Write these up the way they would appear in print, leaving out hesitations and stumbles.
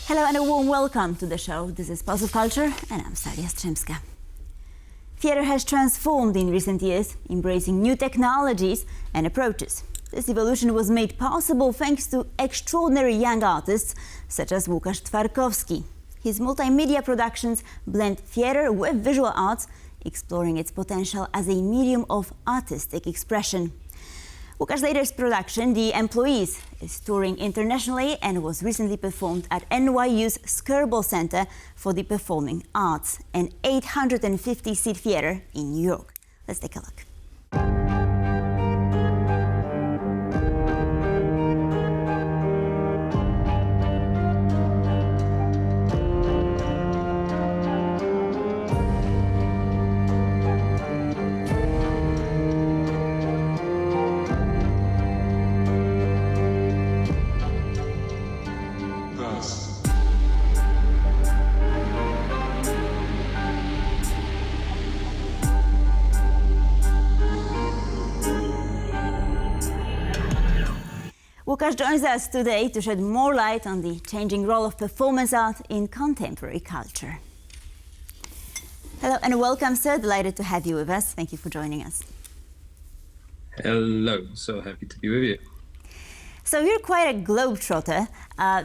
Hello and a warm welcome to the show. This is Pulse of Culture and I'm Sara Jastrzębska. Theatre has transformed in recent years, embracing new technologies and approaches. This evolution was made possible thanks to extraordinary young artists such as Łukasz Twarkowski. His multimedia productions blend theatre with visual arts, exploring its potential as a medium of artistic expression. Łukasz's latest production, The Employees, is touring internationally and was recently performed at NYU's Skirball Center for the Performing Arts, an 850-seat theatre in New York. Let's take a look. Łukasz joins us today to shed more light on the changing role of performance art in contemporary culture. Hello and welcome, sir. Delighted to have you with us. Thank you for joining us. Hello, so happy to be with you. So you're quite a globetrotter.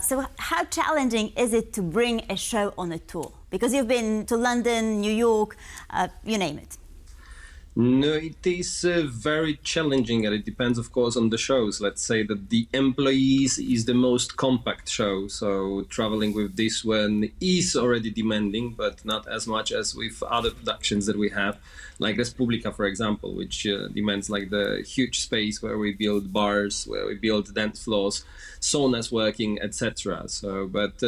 So how challenging is it to bring a show on a tour? Because you've been to London, New York, you name it. No, it is very challenging, and it depends, of course, on the shows. Let's say that The Employees is the most compact show, so traveling with this one is already demanding, but not as much as with other productions that we have, like Respublika, for example, which demands like the huge space where we build bars, where we build dance floors, saunas working, etc. So, but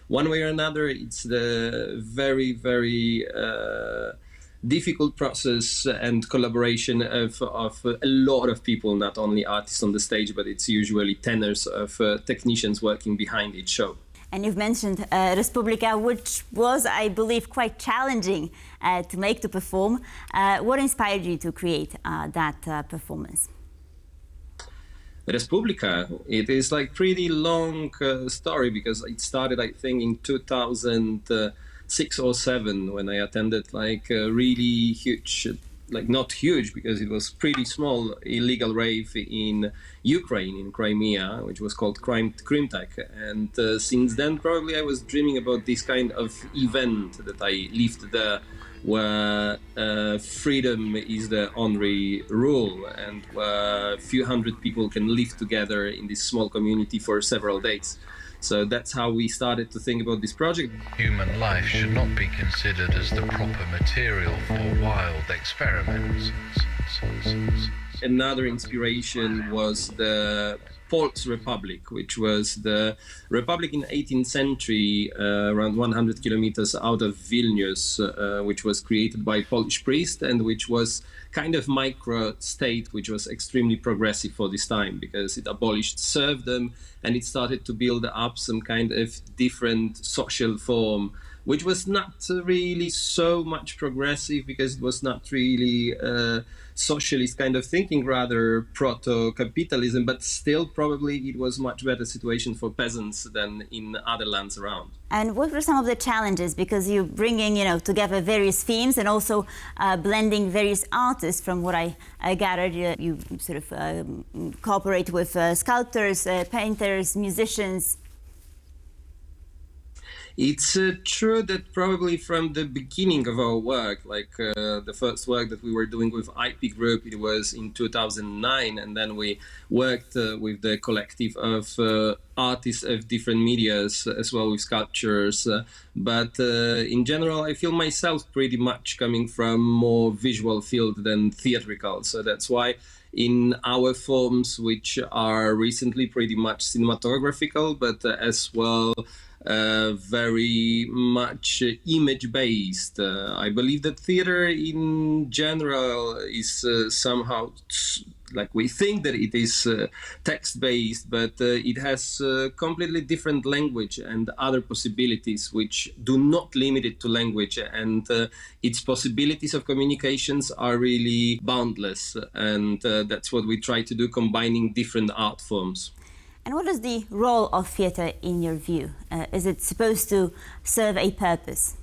one way or another, it's the very, very difficult process and collaboration of a lot of people, not only artists on the stage, but it's usually tenors of technicians working behind each show. And you've mentioned Respublika, which was, I believe, quite challenging to make, to perform. What inspired you to create that performance? Respublika, it is like pretty long story, because it started, I think, in 2006 or 7 when I attended like a really huge, like not huge because it was pretty small, illegal rave in Ukraine, in Crimea, which was called Crimtech. And since then probably I was dreaming about this kind of event that I lived there, where freedom is the only rule and where a few hundred people can live together in this small community for several days. So that's how we started to think about this project. Human life should not be considered as the proper material for wild experiments. Another inspiration was the Polish Republic, which was the republic in 18th century, around 100 kilometers out of Vilnius, which was created by Polish priests and which was kind of micro-state, which was extremely progressive for this time because it abolished serfdom and it started to build up some kind of different social form, which was not really so much progressive because it was not really socialist kind of thinking, rather proto-capitalism, but still probably it was much better situation for peasants than in other lands around. And what were some of the challenges? Because you're bringing, together various themes and also blending various artists. From what I gathered, you sort of cooperate with sculptors, painters, musicians. It's true that probably from the beginning of our work, like the first work that we were doing with IP Group, it was in 2009, and then we worked with the collective of artists of different medias, as well with sculptures. But in general, I feel myself pretty much coming from more visual field than theatrical. So that's why in our forms, which are recently pretty much cinematographical, but as well very much image-based. I believe that theater in general is somehow, like we think that it is text-based, but it has completely different language and other possibilities which do not limit it to language, and its possibilities of communications are really boundless, and that's what we try to do, combining different art forms. And what is the role of theatre in your view? Is it supposed to serve a purpose?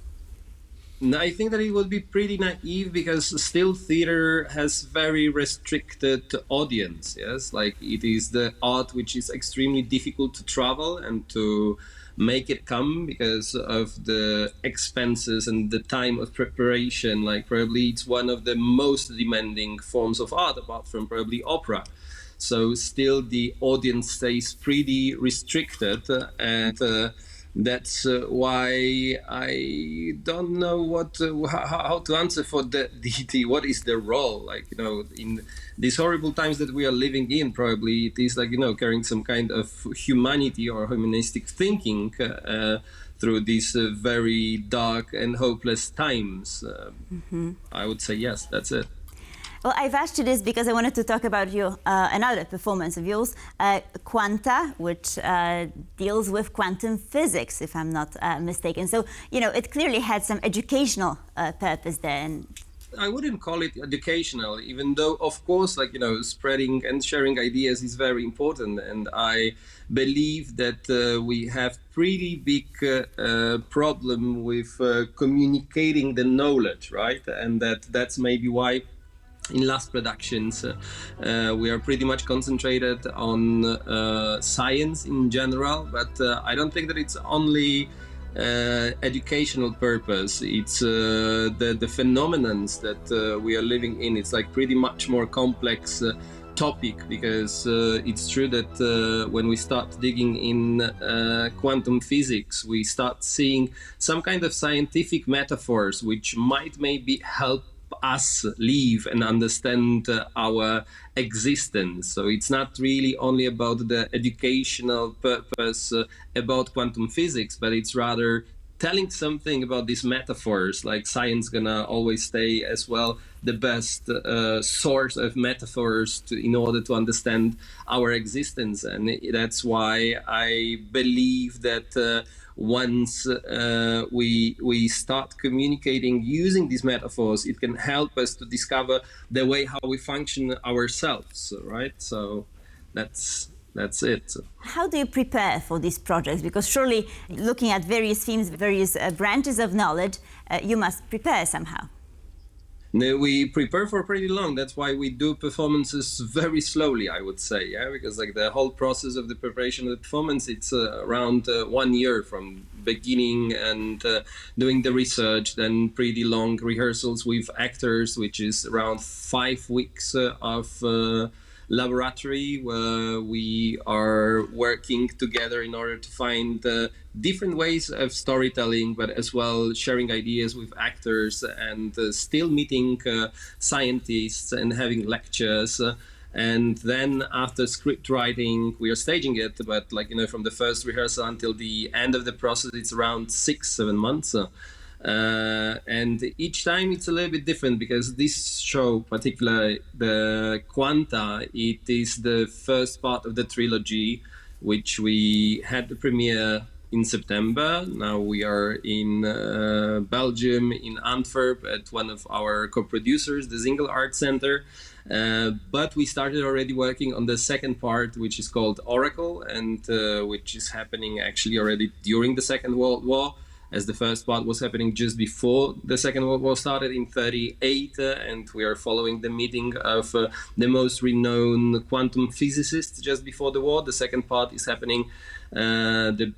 No, I think that it would be pretty naive because still theater has very restricted audience. Yes, like it is the art which is extremely difficult to travel and to make it come because of the expenses and the time of preparation. Like probably it's one of the most demanding forms of art apart from probably opera. So still the audience stays pretty restricted and that's why I don't know how to answer for the what is the role, like, you know, in these horrible times that we are living in. Probably it is like, you know, carrying some kind of humanity or humanistic thinking through these very dark and hopeless times. I would say yes, that's it. Well, I've asked you this because I wanted to talk about your another performance of yours, Quanta, which deals with quantum physics, if I'm not mistaken. So, you know, it clearly had some educational purpose there. And I wouldn't call it educational, even though, of course, like, you know, spreading and sharing ideas is very important. And I believe that we have pretty big problem with communicating the knowledge, right? And that's maybe why in last productions we are pretty much concentrated on science in general, but I don't think that it's only educational purpose. It's the phenomenons that we are living in. It's like pretty much more complex topic because it's true that when we start digging in quantum physics, we start seeing some kind of scientific metaphors which might maybe help us live and understand our existence. So it's not really only about the educational purpose about quantum physics, but it's rather telling something about these metaphors. Like science gonna always stay as well the best source of metaphors in order to understand our existence. And that's why I believe that once we start communicating using these metaphors, it can help us to discover the way how we function ourselves, right? So that's it. how do you prepare for these projects? Because surely looking at various themes, various branches of knowledge, you must prepare somehow. No, we prepare for pretty long. That's why we do performances very slowly, I would say, yeah, because like the whole process of the preparation of the performance, it's around 1 year from beginning and doing the research, then pretty long rehearsals with actors, which is around 5 weeks of laboratory where we are working together in order to find different ways of storytelling, but as well sharing ideas with actors and still meeting scientists and having lectures. And then after script writing, we are staging it, but like, you know, from the first rehearsal until the end of the process, it's around 6-7 months. And each time it's a little bit different because this show, particularly the Quanta, it is the first part of the trilogy, which we had the premiere in September. Now we are in Belgium, in Antwerp, at one of our co-producers, the Zingle Art Center. But we started already working on the second part, which is called Oracle, and which is happening actually already during the Second World War, as the first part was happening just before the Second World War started in 1938, and we are following the meeting of the most renowned quantum physicists just before the war. The second part is happening, the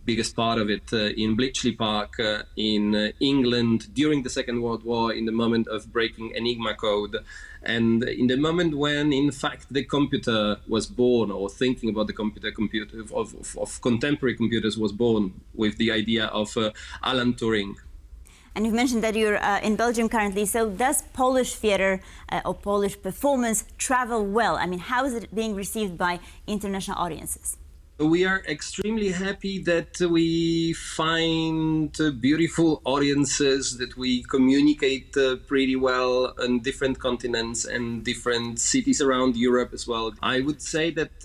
biggest part of it, in Bletchley Park in England during the Second World War, in the moment of breaking Enigma code. And in the moment when, in fact, the computer was born, or thinking about the computer of contemporary computers was born, with the idea of Alan Turing. And you've mentioned that you're in Belgium currently. So does Polish theatre or Polish performance travel well? I mean, how is it being received by international audiences? We are extremely happy that we find beautiful audiences, that we communicate pretty well on different continents and different cities around Europe as well. I would say that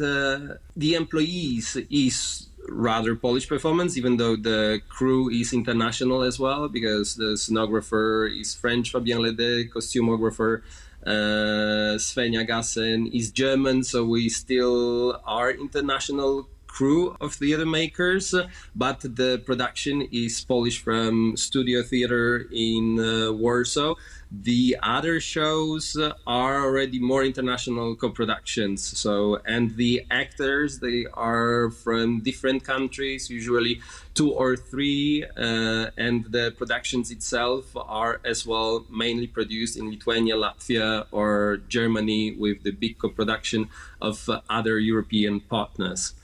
the employees is rather Polish performance, even though the crew is international as well, because the scenographer is French, Fabien Lede, costumographer Svenja Gassen is German, so we still are international crew of theater makers, but the production is Polish from Studio Theater in Warsaw. The other shows are already more international co-productions. So, and the actors, they are from different countries, usually 2 or 3, and the productions itself are as well mainly produced in Lithuania, Latvia, or Germany, with the big co-production of other European partners.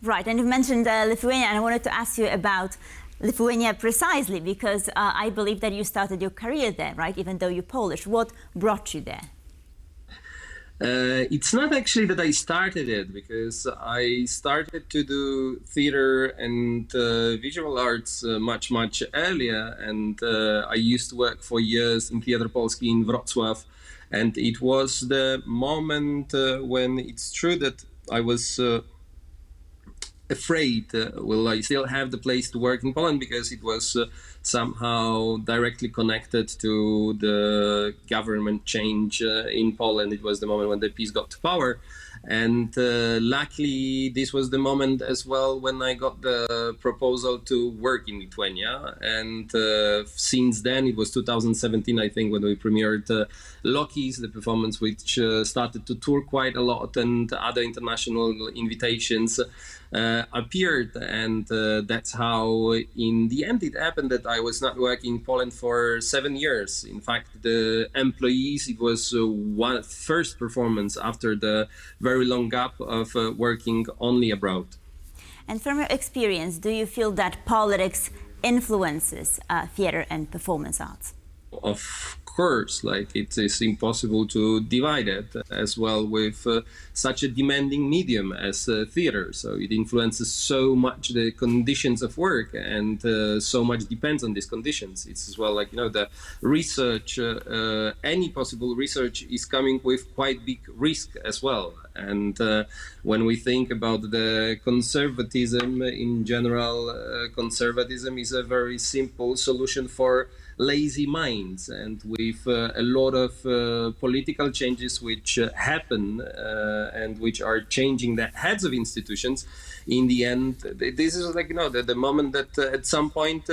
Right, and you mentioned Lithuania, and I wanted to ask you about Lithuania precisely because I believe that you started your career there, right? Even though you're Polish. What brought you there? It's not actually that I started it, because I started to do theater and visual arts much earlier, and I used to work for years in Theatr Polski in Wrocław, and it was the moment when it's true that I was afraid, will I still have the place to work in Poland, because it was somehow directly connected to the government change in Poland. It was the moment when the PiS got to power. And luckily, this was the moment as well when I got the proposal to work in Lithuania. And since then, it was 2017, I think, when we premiered Loki's, the performance which started to tour quite a lot, and other international invitations appeared. And that's how, in the end, it happened that I was not working in Poland for 7 years. In fact, the employees, it was one first performance after the very long gap of working only abroad. And from your experience, do you feel that politics influences theater and performance arts? Of course, like it is impossible to divide it, as well with such a demanding medium as theater. So it influences so much the conditions of work, and so much depends on these conditions. It's as well like, you know, the research, any possible research is coming with quite big risk as well. And when we think about the conservatism in general, conservatism is a very simple solution for lazy minds, and with a lot of political changes which happen and which are changing the heads of institutions, in the end, this is like, you know, the moment that at some point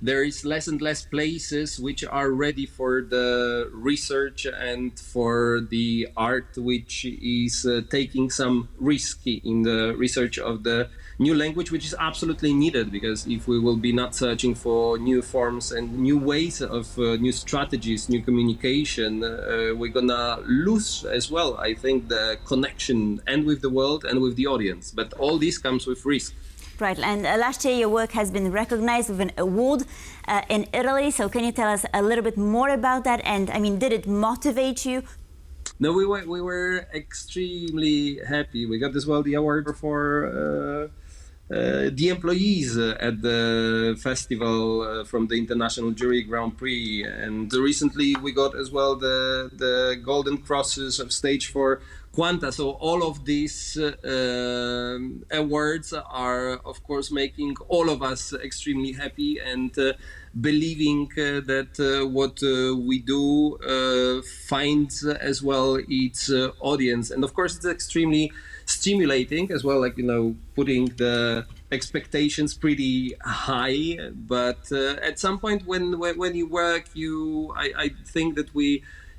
there is less and less places which are ready for the research and for the art which is taking some risk in the research of the new language, which is absolutely needed, because if we will be not searching for new forms and new ways of new strategies, new communication, we're gonna lose as well, I think, the connection and with the world and with the audience. But all this comes with risk. Right, and last year your work has been recognized with an award in Italy. So can you tell us a little bit more about that? And I mean, did it motivate you? No, we were extremely happy. We got as well the award for the employees at the festival from the International Jury Grand Prix. And recently we got as well the Golden Crosses of Stage for Quanta. So all of these awards are, of course, making all of us extremely happy, and believing that what we do finds as well its audience. And of course, it's extremely stimulating as well, like, you know, putting the expectations pretty high. But at some point when you work, I think that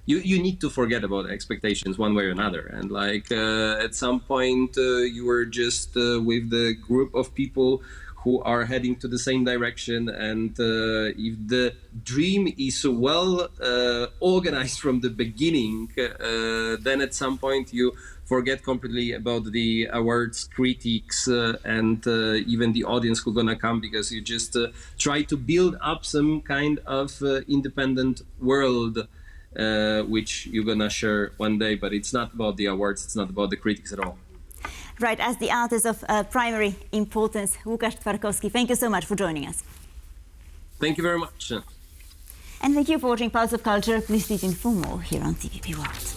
you need to forget about expectations one way or another. And like at some point you were just with the group of people who are heading to the same direction. And if the dream is well organized from the beginning, then at some point you forget completely about the awards critics and even the audience who's gonna come, because you just try to build up some kind of independent world which you're gonna share one day. But it's not about the awards, it's not about the critics at all. Right, as the artist of primary importance, Łukasz Twarkowski, thank you so much for joining us. Thank you very much. And thank you for watching Pulse of Culture. Please stay tuned for more here on TVP World.